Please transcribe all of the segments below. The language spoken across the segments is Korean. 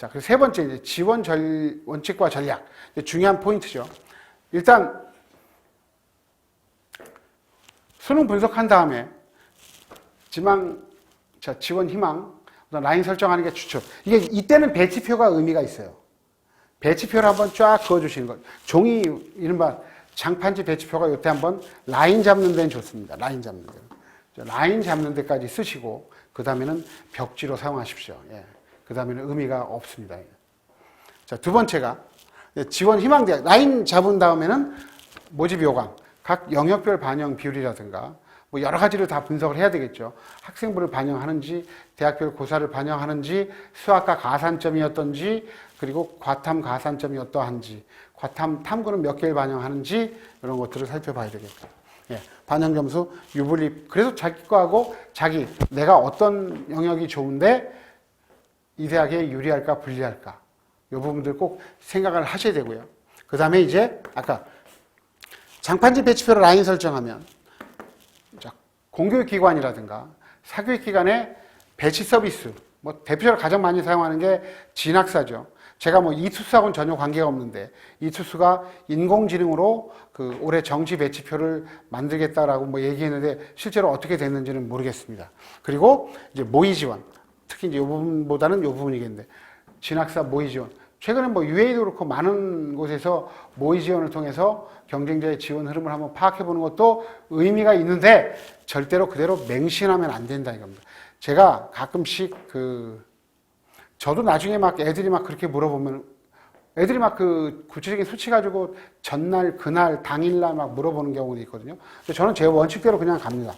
자, 그리고 세 번째, 이제 지원 원칙과 전략. 중요한 포인트죠. 일단, 수능 분석한 다음에 지원 희망, 라인 설정하는 게 추천. 이때는 배치표가 의미가 있어요. 배치표를 한번 쫙 그어주시는 것. 종이, 이른바 장판지 배치표가 이때 한번 라인 잡는 데는 좋습니다. 라인 잡는 데. 라인 잡는 데까지 쓰시고, 그 다음에는 벽지로 사용하십시오. 예. 그 다음에는 의미가 없습니다. 자, 두 번째가 지원 희망대학. 라인 잡은 다음에는 모집 요강, 각 영역별 반영 비율이라든가, 뭐 여러 가지를 다 분석을 해야 되겠죠. 학생부를 반영하는지, 대학별 고사를 반영하는지, 수학과 가산점이었던지, 그리고 과탐 가산점이 어떠한지, 과탐 탐구는 몇 개를 반영하는지, 이런 것들을 살펴봐야 되겠죠. 예, 반영 점수, 유불리. 그래서 자기 거하고 내가 어떤 영역이 좋은데 이 대학에 유리할까 불리할까, 이 부분들 꼭 생각을 하셔야 되고요. 그 다음에 이제 아까 장판지 배치표로 라인 설정하면 공교육기관이라든가 사교육기관의 배치 서비스, 뭐 대표적으로 가장 많이 사용하는 게 진학사죠. 제가 뭐 이투스하고는 전혀 관계가 없는데, 이투스가 인공지능으로 그 올해 정시 배치표를 만들겠다라고 뭐 얘기했는데 실제로 어떻게 됐는지는 모르겠습니다. 그리고 이제 모의 지원, 특히 이제 이 부분보다는 이 부분이겠는데, 진학사 모의 지원. 최근에 뭐 UA도 그렇고 많은 곳에서 모의 지원을 통해서 경쟁자의 지원 흐름을 한번 파악해 보는 것도 의미가 있는데, 절대로 그대로 맹신하면 안 된다 이겁니다. 제가 가끔씩 저도 나중에 막 애들이 막 그렇게 물어보면, 애들이 막 그 구체적인 수치 가지고 전날, 그날, 당일날 막 물어보는 경우도 있거든요. 근데 저는 제 원칙대로 그냥 갑니다.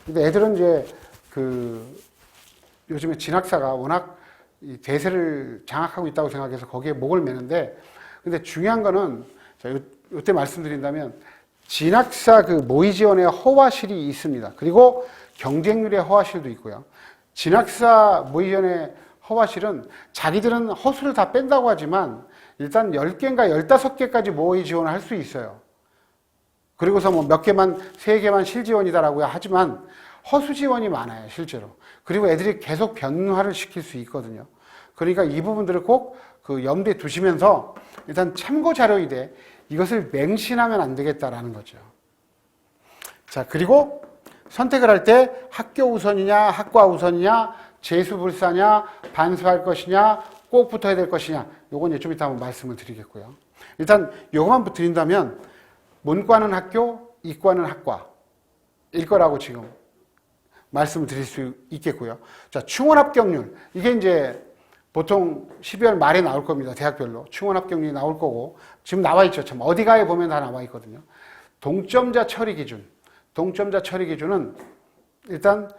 근데 애들은 이제 요즘에 진학사가 워낙 이 대세를 장악하고 있다고 생각해서 거기에 목을 매는데, 근데 중요한 거는, 이때 말씀드린다면, 진학사 모의 지원의 허와실이 있습니다. 그리고 경쟁률의 허와실도 있고요. 진학사 모의 지원의 허와실은 자기들은 허수를 다 뺀다고 하지만 일단 10개인가 15개까지 모의 지원을 할 수 있어요. 그리고서 뭐 몇 개만, 3개만 실지원이다라고 하지만 허수 지원이 많아요, 실제로. 그리고 애들이 계속 변화를 시킬 수 있거든요. 그러니까 이 부분들을 꼭 염두에 두시면서 일단 참고 자료이되 이것을 맹신하면 안 되겠다라는 거죠. 자, 그리고 선택을 할 때 학교 우선이냐, 학과 우선이냐, 재수불사냐, 반수할 것이냐, 꼭 붙어야 될 것이냐, 요건 이제 좀 이따 한번 말씀을 드리겠고요. 일단 요것만 드린다면 문과는 학교, 이과는 학과일 거라고 지금 말씀을 드릴 수 있겠고요. 자, 충원 합격률. 이게 이제 보통 12월 말에 나올 겁니다. 대학별로. 충원 합격률이 나올 거고, 지금 나와 있죠. 참, 어디가에 보면 다 나와 있거든요. 동점자 처리 기준. 동점자 처리 기준은 일단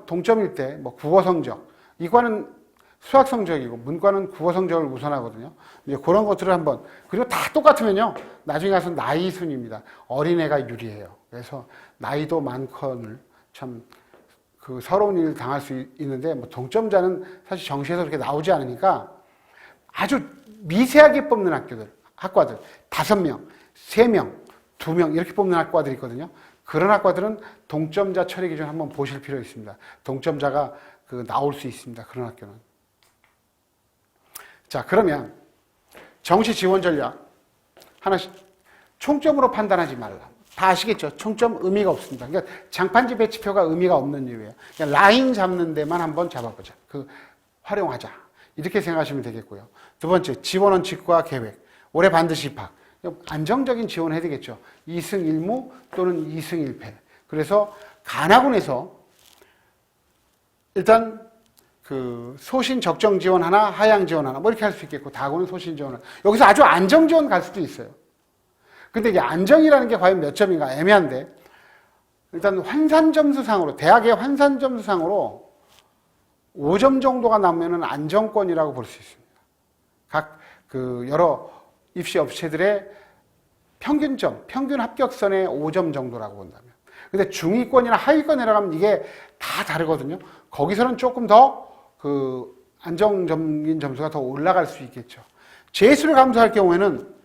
동점일 때, 뭐 국어 성적. 이과는 수학 성적이고, 문과는 국어 성적을 우선하거든요. 이제 그런 것들을 한번, 그리고 다 똑같으면요, 나중에 가서 나이 순입니다. 어린애가 유리해요. 그래서 나이도 많거늘 참, 서러운 일을 당할 수 있는데, 뭐 동점자는 사실 정시에서 그렇게 나오지 않으니까 아주 미세하게 뽑는 학과들, 5명, 3명, 2명 이렇게 뽑는 학과들이 있거든요. 그런 학과들은 동점자 처리 기준 한번 보실 필요 있습니다. 동점자가 나올 수 있습니다. 그런 학교는. 자, 그러면 정시 지원 전략 하나씩 총점으로 판단하지 말라. 다 아시겠죠? 총점 의미가 없습니다. 그러니까 장판지 배치표가 의미가 없는 이유예요. 그냥 라인 잡는 데만 한번 잡아보자. 활용하자. 이렇게 생각하시면 되겠고요. 두 번째, 지원 원칙과 계획. 올해 반드시 입학. 안정적인 지원을 해야 되겠죠. 2승 1무 또는 2승 1패. 그래서 간학원에서 일단 소신 적정 지원 하나, 하향 지원 하나, 뭐 이렇게 할 수 있겠고, 다고는 소신 지원 하나. 여기서 아주 안정 지원 갈 수도 있어요. 근데 이게 안정이라는 게 과연 몇 점인가 애매한데, 일단 환산 점수상으로, 대학의 환산 점수상으로 5점 정도가 나오면은 안정권이라고 볼 수 있습니다. 각 여러 입시 업체들의 평균점, 평균 합격선의 5점 정도라고 본다면. 근데 중위권이나 하위권 내려가면 이게 다 다르거든요. 거기서는 조금 더 안정적인 점수가 더 올라갈 수 있겠죠. 재수를 감소할 경우에는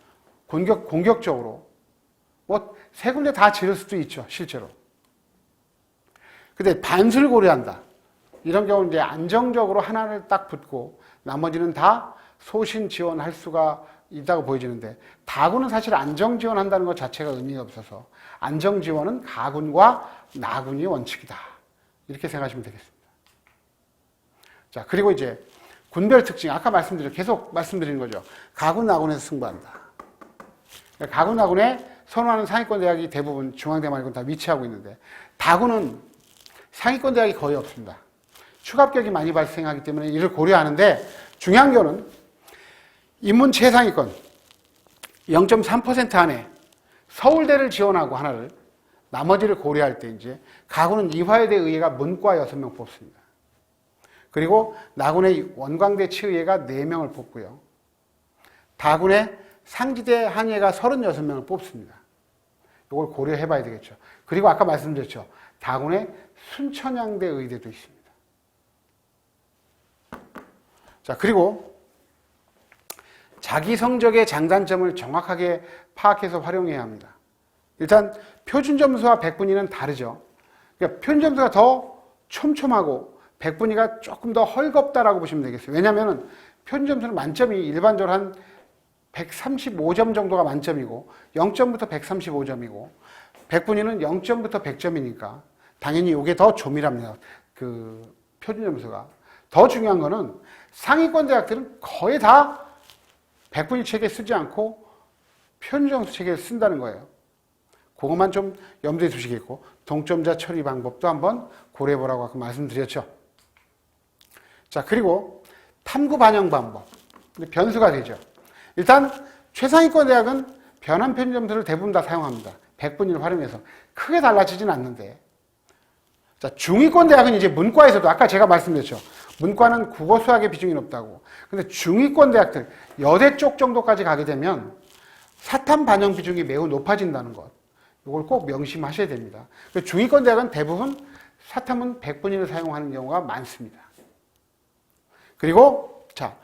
공격적으로 뭐 3군데 다 지를 수도 있죠, 실제로. 근데 반수를 고려한다. 이런 경우는 이제 안정적으로 하나를 딱 붙고 나머지는 다 소신 지원할 수가 있다고 보여지는데, 다군은 사실 안정 지원한다는 것 자체가 의미가 없어서 안정 지원은 가군과 나군이 원칙이다, 이렇게 생각하시면 되겠습니다. 자, 그리고 이제 군별 특징, 아까 계속 말씀드리는 거죠. 가군, 나군에서 승부한다. 가군, 나군에 선호하는 상위권 대학이 대부분 중앙대 말고는 다 위치하고 있는데, 다군은 상위권 대학이 거의 없습니다. 추가 합격이 많이 발생하기 때문에 이를 고려하는데, 중요한 거는 인문 최상위권 0.3% 안에 서울대를 지원하고 하나를, 나머지를 고려할 때 이제 가군은 이화여대 의예가 문과 6명 뽑습니다. 그리고 나군의 원광대 치의회가 4명을 뽑고요. 다군의 상지대 한예가 36명을 뽑습니다. 이걸 고려해 봐야 되겠죠. 그리고 아까 말씀드렸죠. 다군의 순천향대 의대도 있습니다. 자, 그리고 자기 성적의 장단점을 정확하게 파악해서 활용해야 합니다. 일단 표준 점수와 백분위는 다르죠. 그러니까 표준 점수가 더 촘촘하고 백분위가 조금 더 헐겁다라고 보시면 되겠어요. 왜냐하면 표준 점수는 만점이 일반적으로 한 135점 정도가 만점이고 0점부터 135점이고 백분위는 0점부터 100점이니까 당연히 이게 더 조밀합니다. 그 표준 점수가. 더 중요한 거는 상위권 대학들은 거의 다 백분위 체계 쓰지 않고 표준 점수 체계를 쓴다는 거예요. 그것만 좀 염두에 두시겠고, 동점자 처리 방법도 한번 고려해 보라고 아까 말씀드렸죠. 자, 그리고 탐구 반영 방법. 변수가 되죠. 일단 최상위권 대학은 변환 표준 점수를 대부분 다 사용합니다. 백분위를 활용해서 크게 달라지진 않는데, 자, 중위권 대학은 이제 문과에서도 아까 제가 말씀드렸죠. 문과는 국어 수학의 비중이 높다고. 근데 중위권 대학들 여대 쪽 정도까지 가게 되면 사탐 반영 비중이 매우 높아진다는 것, 이걸 꼭 명심하셔야 됩니다. 중위권 대학은 대부분 사탐은 백분위를 사용하는 경우가 많습니다. 그리고 자,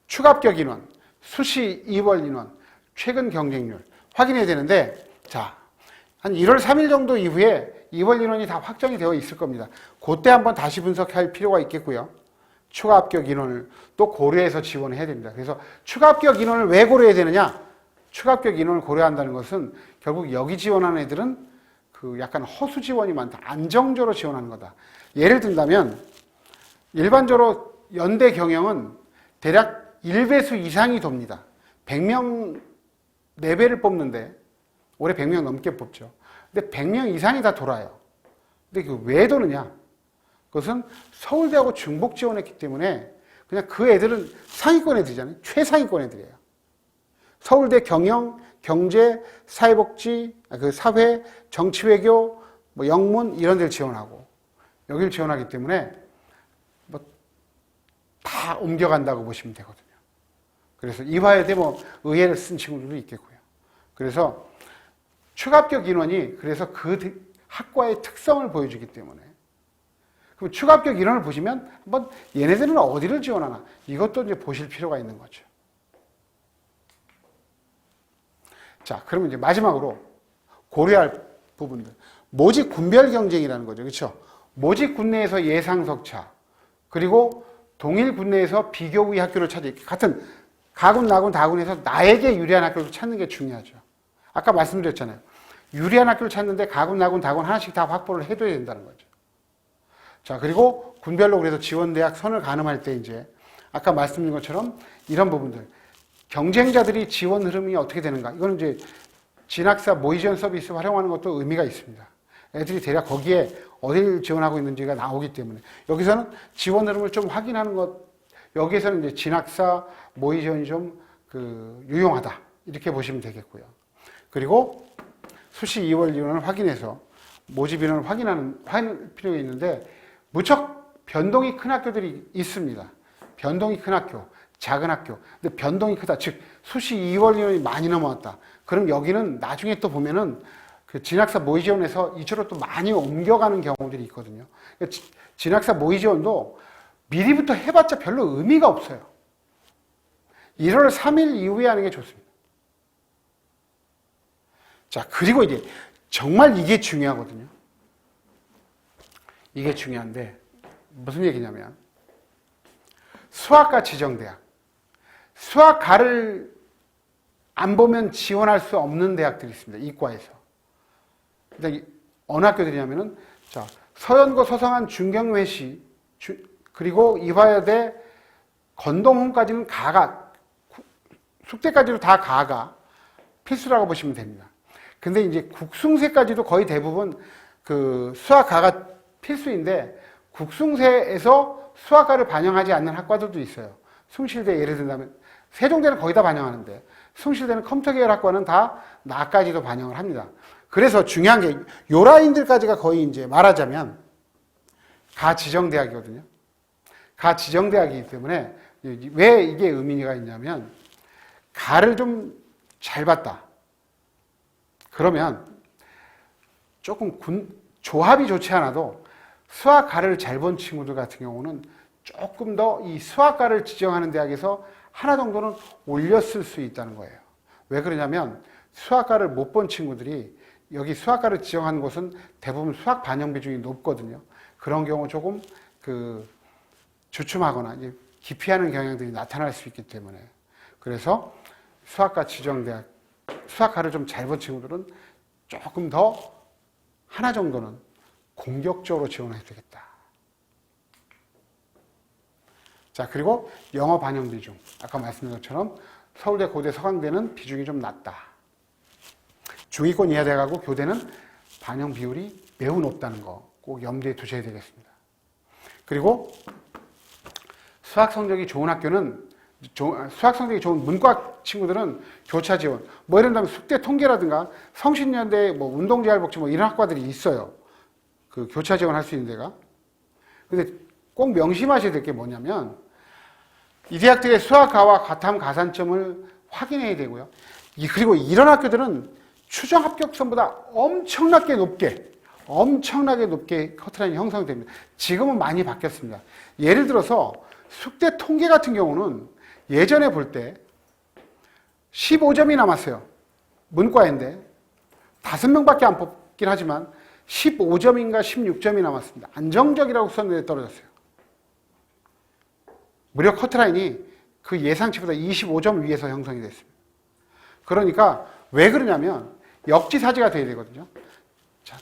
추가 합격 인원, 수시 2월 인원, 최근 경쟁률 확인해야 되는데, 자, 한 1월 3일 정도 이후에 2월 인원이 다 확정이 되어 있을 겁니다. 그때 한번 다시 분석할 필요가 있겠고요. 추가 합격 인원을 또 고려해서 지원해야 됩니다. 그래서 추가 합격 인원을 왜 고려해야 되느냐? 추가 합격 인원을 고려한다는 것은 결국 여기 지원하는 애들은 그 약간 허수 지원이 많다, 안정적으로 지원하는 거다. 예를 든다면 일반적으로 연대 경영은 대략 1배수 이상이 돕니다. 100명 4배를 뽑는데 올해 100명 넘게 뽑죠. 근데 100명 이상이 다 돌아요. 근데 그 왜 도느냐? 그것은 서울대하고 중복 지원했기 때문에 그냥 그 애들은 상위권 애들이잖아요. 최상위권 애들이에요. 서울대 경영, 경제, 사회복지, 그 사회, 정치외교, 뭐 영문 이런 데를 지원하고 여기를 지원하기 때문에 뭐 다 옮겨간다고 보시면 되거든요. 그래서 이화여대 뭐 의예를 쓴 친구들도 있겠고요. 그래서 추가 합격 인원이 그래서 그 학과의 특성을 보여주기 때문에, 그럼 추가 합격 인원을 보시면 한번 얘네들은 어디를 지원하나 이것도 이제 보실 필요가 있는 거죠. 자, 그러면 이제 마지막으로 고려할 부분들. 모집 군별 경쟁이라는 거죠. 그렇죠? 모집 군내에서 예상 석차, 그리고 동일 군내에서 비교 우위 학교를 찾아, 같은 가군, 나군, 다군에서 나에게 유리한 학교를 찾는 게 중요하죠. 아까 말씀드렸잖아요. 유리한 학교를 찾는데 가군, 나군, 다군 하나씩 다 확보를 해둬야 된다는 거죠. 자, 그리고 군별로 그래서 지원대학 선을 가늠할 때 이제 아까 말씀드린 것처럼 이런 부분들, 경쟁자들이 지원 흐름이 어떻게 되는가, 이거는 이제 진학사 모의 지원 서비스 활용하는 것도 의미가 있습니다. 애들이 대략 거기에 어디를 지원하고 있는지가 나오기 때문에 여기서는 지원 흐름을 좀 확인하는 것, 여기에서는 이제 진학사 모의 지원이 좀 유용하다 이렇게 보시면 되겠고요. 그리고 수시 2월 인원을 확인해서 모집 인원을 확인할 필요가 있는데, 무척 변동이 큰 학교들이 있습니다. 변동이 큰 학교, 작은 학교. 근데 변동이 크다. 즉, 수시 2월 인원이 많이 넘어왔다. 그럼 여기는 나중에 또 보면은 그 진학사 모의 지원에서 이쪽으로 또 많이 옮겨가는 경우들이 있거든요. 진학사 모의 지원도 미리부터 해봤자 별로 의미가 없어요. 1월 3일 이후에 하는 게 좋습니다. 자, 그리고 이제 정말 이게 중요하거든요. 이게 중요한데 무슨 얘기냐면 수학과 지정대학, 수학과를 안 보면 지원할 수 없는 대학들이 있습니다. 이과에서. 어느 학교들이냐면은 자, 서연고, 서성한, 중경외시, 그리고 이화여대, 건동홍까지는 가가, 숙대까지도 다 가가 필수라고 보시면 됩니다. 근데 이제 국숭세까지도 거의 대부분 그 수학가가 필수인데 국숭세에서 수학과를 반영하지 않는 학과들도 있어요. 숭실대 예를 든다면 세종대는 거의 다 반영하는데 숭실대는 컴퓨터 계열 학과는 다 나까지도 반영을 합니다. 그래서 중요한 게 요 라인들까지가 거의 이제 말하자면 가 지정대학이거든요. 가 지정대학이기 때문에 왜 이게 의미가 있냐면 가를 좀 잘 봤다. 그러면 조금 조합이 좋지 않아도 수학과를 잘 본 친구들 같은 경우는 조금 더 이 수학과를 지정하는 대학에서 하나 정도는 올렸을 수 있다는 거예요. 왜 그러냐면 수학과를 못 본 친구들이 여기 수학과를 지정하는 곳은 대부분 수학 반영 비중이 높거든요. 그런 경우 조금 주춤하거나 기피하는 경향들이 나타날 수 있기 때문에 그래서 수학과 지정대학, 수학과를 좀 잘 본 친구들은 조금 더 하나 정도는 공격적으로 지원해야 되겠다. 자, 그리고 영어 반영 비중. 아까 말씀드린 것처럼 서울대, 고대, 서강대는 비중이 좀 낮다. 중위권 이하대하고 교대는 반영 비율이 매우 높다는 거 꼭 염두에 두셔야 되겠습니다. 그리고 수학 성적이 좋은 학교는 수학 성적이 좋은 문과 친구들은 교차 지원, 뭐 이런 다음에 숙대 통계라든가 성신여대, 뭐 운동재활복지 뭐 이런 학과들이 있어요. 그 교차 지원할 수 있는 데가. 근데 꼭 명심하셔야 될 게 뭐냐면 이 대학들의 수학과와 과탐 가산점을 확인해야 되고요. 그리고 이런 학교들은 추정 합격선보다 엄청나게 높게 커트라인이 형성됩니다. 지금은 많이 바뀌었습니다. 예를 들어서 숙대 통계 같은 경우는 예전에 볼 때 15점이 남았어요. 문과인데 5명밖에 안 뽑긴 하지만 15점인가 16점이 남았습니다. 안정적이라고 썼는데 떨어졌어요. 무려 커트라인이 그 예상치보다 25점 위에서 형성이 됐습니다. 그러니까 왜 그러냐면 역지사지가 돼야 되거든요. 자,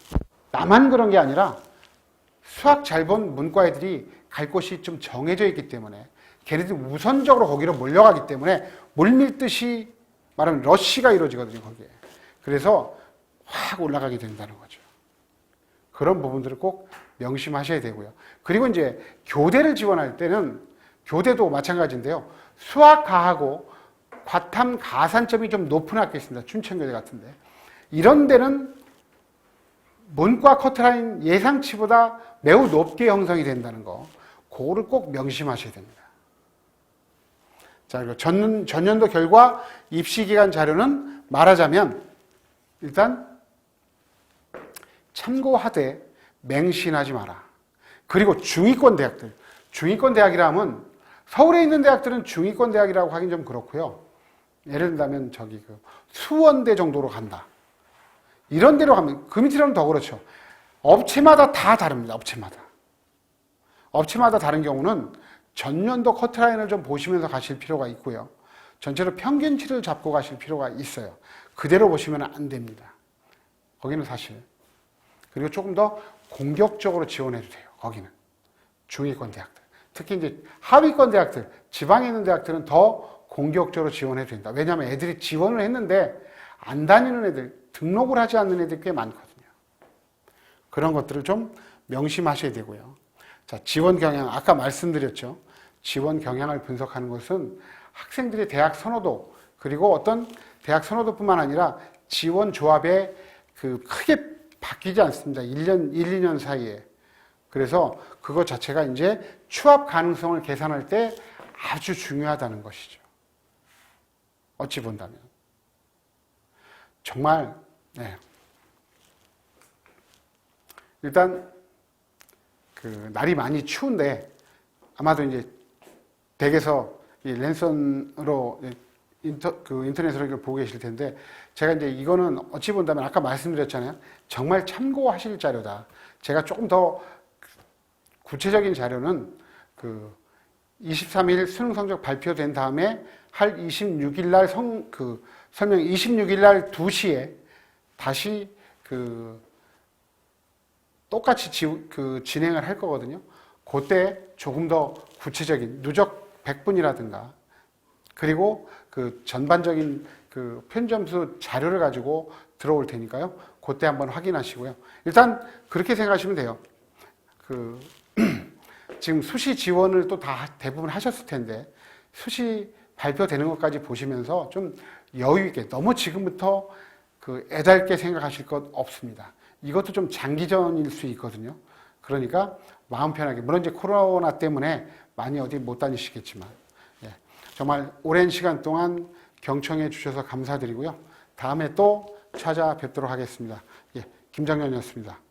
나만 그런 게 아니라 수학 잘 본 문과 애들이 갈 곳이 좀 정해져 있기 때문에 걔네들이 우선적으로 거기로 몰려가기 때문에 물밀듯이 말하면 러쉬가 이루어지거든요, 거기에. 그래서 확 올라가게 된다는 거죠. 그런 부분들을 꼭 명심하셔야 되고요. 그리고 이제 교대를 지원할 때는 교대도 마찬가지인데요. 수학과하고 과탐 가산점이 좀 높은 학교 있습니다. 춘천교대 같은데. 이런 데는 문과 커트라인 예상치보다 매우 높게 형성이 된다는 거. 그거를 꼭 명심하셔야 됩니다. 자, 그리고 전년도 결과 입시기간 자료는 말하자면 일단 참고하되 맹신하지 마라. 그리고 중위권 대학들. 중위권 대학이라면 서울에 있는 대학들은 중위권 대학이라고 하긴 좀 그렇고요. 예를 들면 수원대 정도로 간다. 이런 데로 가면 그 밑이라면 더 그렇죠. 업체마다 다 다릅니다. 업체마다 다른 경우는 전년도 커트라인을 좀 보시면서 가실 필요가 있고요. 전체로 평균치를 잡고 가실 필요가 있어요. 그대로 보시면 안 됩니다. 거기는 사실. 그리고 조금 더 공격적으로 지원해도 돼요. 거기는. 중위권 대학들. 특히 이제 하위권 대학들, 지방에 있는 대학들은 더 공격적으로 지원해도 된다. 왜냐하면 애들이 지원을 했는데 안 다니는 애들, 등록을 하지 않는 애들이 꽤 많거든요. 그런 것들을 좀 명심하셔야 되고요. 자, 지원 경향, 아까 말씀드렸죠. 지원 경향을 분석하는 것은 학생들의 대학 선호도, 그리고 어떤 대학 선호도뿐만 아니라 지원 조합에 크게 바뀌지 않습니다. 1년, 1, 2년 사이에. 그래서 그것 자체가 이제 추합 가능성을 계산할 때 아주 중요하다는 것이죠. 어찌 본다면. 정말, 네. 일단, 날이 많이 추운데, 아마도 이제 댁에서 이 랜선으로 인터넷으로 이걸 보고 계실 텐데, 제가 이제 이거는 어찌 본다면 아까 말씀드렸잖아요. 정말 참고하실 자료다. 제가 조금 더 구체적인 자료는 그 23일 수능 성적 발표된 다음에 할 26일 날 설명 26일 날 2시에 다시 똑같이 진행을 할 거거든요. 그때 조금 더 구체적인 누적 100분이라든가 그리고 그 전반적인 그 편점수 자료를 가지고 들어올 테니까요. 그때 한번 확인하시고요. 일단 그렇게 생각하시면 돼요. 지금 수시 지원을 또 다 대부분 하셨을 텐데 수시 발표되는 것까지 보시면서 좀 여유 있게 너무 지금부터 애달게 생각하실 것 없습니다. 이것도 좀 장기전일 수 있거든요. 그러니까 마음 편하게 물론 이제 코로나 때문에 많이 어디 못 다니시겠지만 정말 오랜 시간 동안 경청해 주셔서 감사드리고요. 다음에 또 찾아뵙도록 하겠습니다. 김정연이었습니다.